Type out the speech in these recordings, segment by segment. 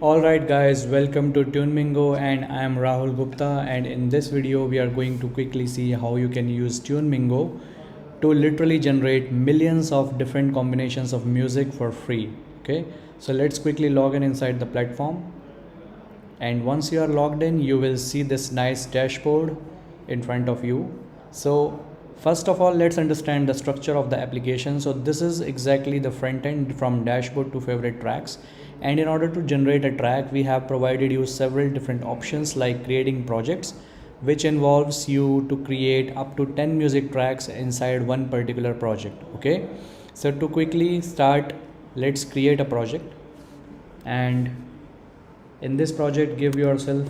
Alright guys, welcome to TuneMingo and I am Rahul Gupta, and in this video we are going to quickly see how you can use TuneMingo to literally generate millions of different combinations of music for free. Okay, so let's quickly log in inside the platform, and once you are logged in you will see this nice dashboard in front of you. So first of all, let's understand the structure of the application. So this is exactly the front end from dashboard to favorite tracks, and in order to generate a track we have provided you several different options like creating projects, which involves you to create up to 10 music tracks inside one particular project. Okay, so to quickly start, let's create a project, and in this project give yourself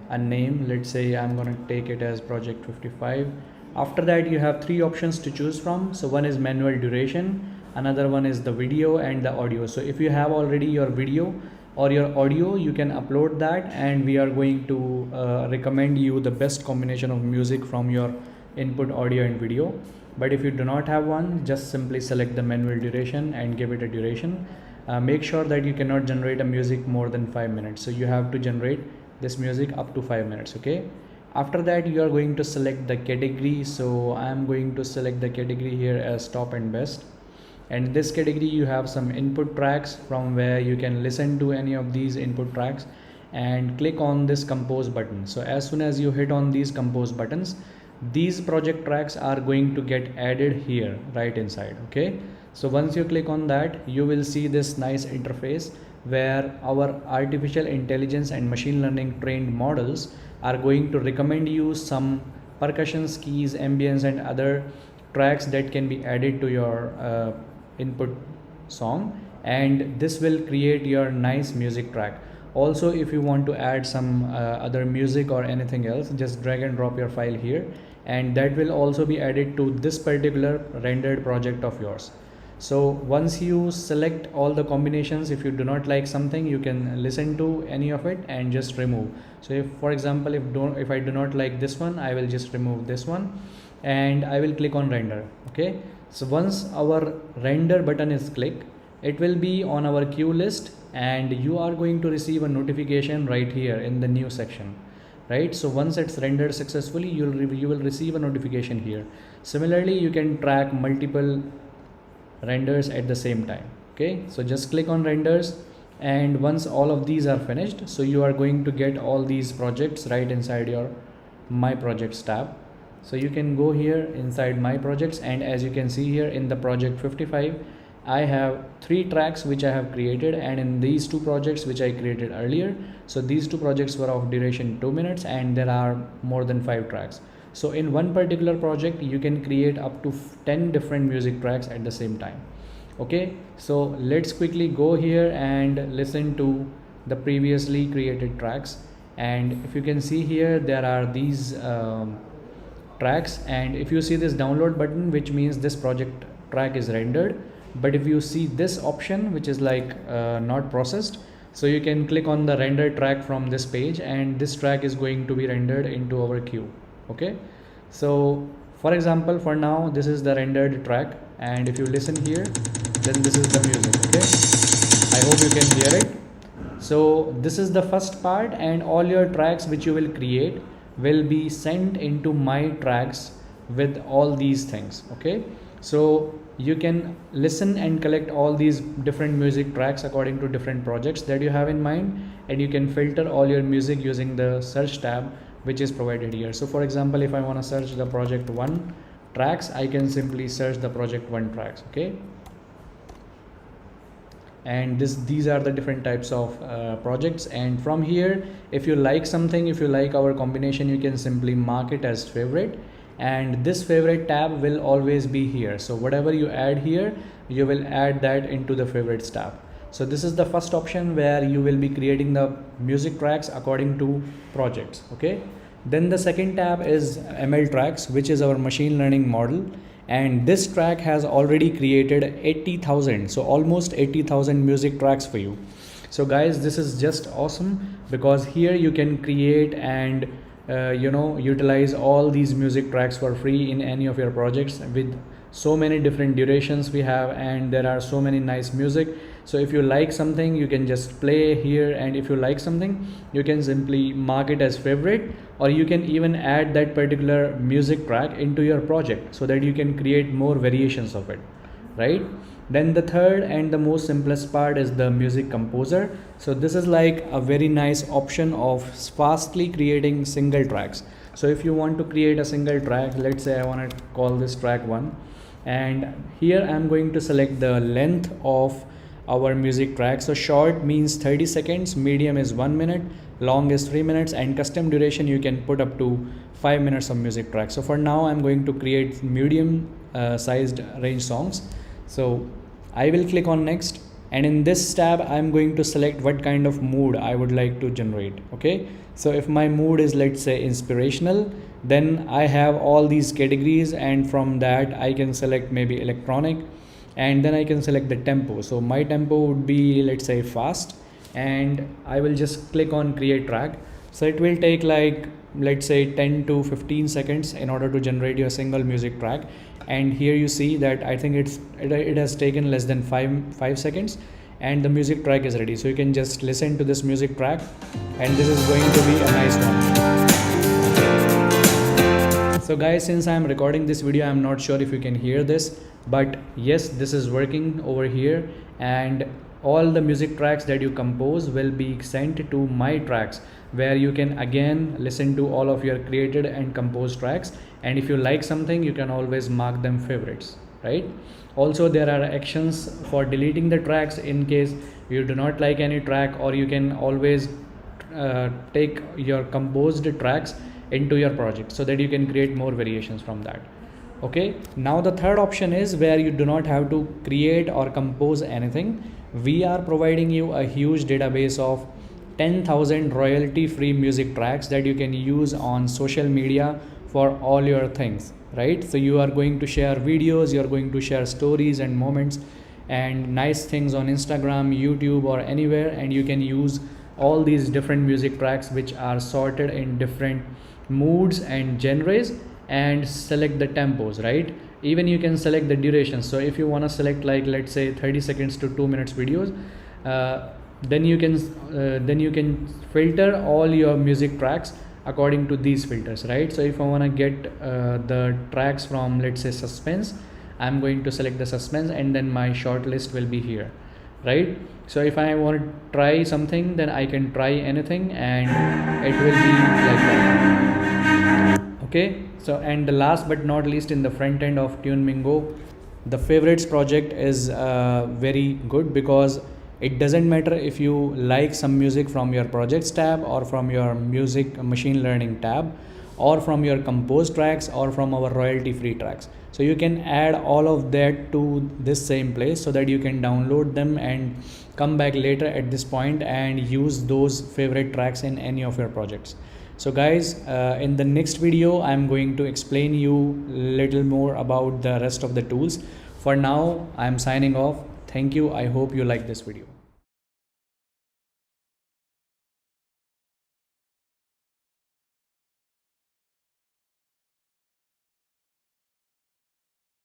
a name. Let's say I'm going to take it as project 55. After that you have three options to choose from. So one is manual duration, another one is the video and the audio. So if you have already your video or your audio, you can upload that, and we are going to recommend you the best combination of music from your input audio and video. But if you do not have one, just simply select the manual duration and give it a duration. Make sure that you cannot generate a music more than 5 minutes. So you have to generate this music up to 5 minutes. Okay, after that you are going to select the category. So I am going to select the category here as top and best, and in this category you have some input tracks from where you can listen to any of these input tracks and click on this compose button. So as soon as you hit on these compose buttons, these project tracks are going to get added here right inside. Okay, so once you click on that, you will see this nice interface where our artificial intelligence and machine learning trained models are going to recommend you some percussion keys, ambience and other tracks that can be added to your input song, and this will create your nice music track. Also, if you want to add some other music or anything else, just drag and drop your file here, and that will also be added to this particular rendered project of yours. So once you select all the combinations, if you do not like something, you can listen to any of it and just remove. So if, for example, if I do not like this one, I will just remove this one and I will click on render. Okay, so once our render button is clicked, it will be on our queue list, and you are going to receive a notification right here in the new section. Right, so once it's rendered successfully, you will receive a notification here. Similarly, you can track multiple renders at the same time. Okay, so just click on renders, and once all of these are finished, so you are going to get all these projects right inside your my projects tab. So you can go here inside my projects, and as you can see here in the project 55, I have 3 tracks which I have created, and in these 2 projects which I created earlier, so these 2 projects were of duration 2 minutes, and there are more than 5 tracks. So in one particular project you can create up to 10 different music tracks at the same time. Okay, so let's quickly go here and listen to the previously created tracks, and if you can see here there are these tracks, and if you see this download button, which means this project track is rendered. But if you see this option which is like not processed, so you can click on the render track from this page, and this track is going to be rendered into our queue. Okay, so for example, for now this is the rendered track, and if you listen here, then this is the music. Okay, I hope you can hear it. So this is the first part, and all your tracks which you will create will be sent into my tracks with all these things. Okay, so you can listen and collect all these different music tracks according to different projects that you have in mind, and you can filter all your music using the search tab which is provided here. So for example, if I want to search the project 1 tracks, I can simply search the project 1 tracks. Okay, and these are the different types of projects, and from here, if you like something, if you like our combination, you can simply mark it as favorite, and this favorite tab will always be here. So whatever you add here, you will add that into the favorites tab. So this is the first option where you will be creating the music tracks according to projects. Okay, then the second tab is ML tracks, which is our machine learning model, and this track has already created 80,000, so almost 80,000 music tracks for you. So guys, this is just awesome, because here you can create and utilize all these music tracks for free in any of your projects with so many different durations we have, and there are so many nice music. So if you like something, you can just play here, and if you like something, you can simply mark it as favorite, or you can even add that particular music track into your project so that you can create more variations of it, right? Then the third and the most simplest part is the music composer. So this is like a very nice option of fastly creating single tracks. So if you want to create a single track, let's say I want to call this track 1, and here I'm going to select the length of our music track. So short means 30 seconds, medium is 1 minute, long is 3 minutes, and custom duration you can put up to 5 minutes of music track. So for now I'm going to create medium sized range songs. So I will click on next, and in this tab I'm going to select what kind of mood I would like to generate. Okay, so if my mood is, let's say, inspirational, then I have all these categories, and from that I can select maybe electronic, and then I can select the tempo. So my tempo would be, let's say, fast, and I will just click on create track. So it will take like, let's say, 10 to 15 seconds in order to generate your single music track. And here you see that I think it has taken less than 5 seconds, and the music track is ready. So you can just listen to this music track, and this is going to be a nice one. So guys, since I am recording this video, I am not sure if you can hear this, but yes, this is working over here, and all the music tracks that you compose will be sent to my tracks, where you can again listen to all of your created and composed tracks, and if you like something, you can always mark them favorites, right? Also, there are actions for deleting the tracks in case you do not like any track, or you can always take your composed tracks into your project so that you can create more variations from that. Okay, now the third option is where you do not have to create or compose anything. We are providing you a huge database of 10,000 royalty free music tracks that you can use on social media for all your things, right? So you are going to share videos, you are going to share stories and moments and nice things on Instagram, YouTube, or anywhere, and you can use all these different music tracks which are sorted in different moods and genres, and select the tempos, right? Even you can select the duration. So if you want to select, like, let's say 30 seconds to 2 minutes videos, then you can filter all your music tracks according to these filters, right? So if I want to get the tracks from, let's say, suspense, I'm going to select the suspense, and then my short list will be here, right? So if I want to try something, then I can try anything, and it will be like that. Okay, so and the last but not least, in the front end of TuneMingo, the favorites project is very good, because it doesn't matter if you like some music from your projects tab, or from your music machine learning tab, or from your composed tracks, or from our royalty free tracks. So you can add all of that to this same place so that you can download them and come back later at this point and use those favorite tracks in any of your projects. So guys, in the next video I'm going to explain you little more about the rest of the tools. For now, I'm signing off. Thank you. I hope you like this video.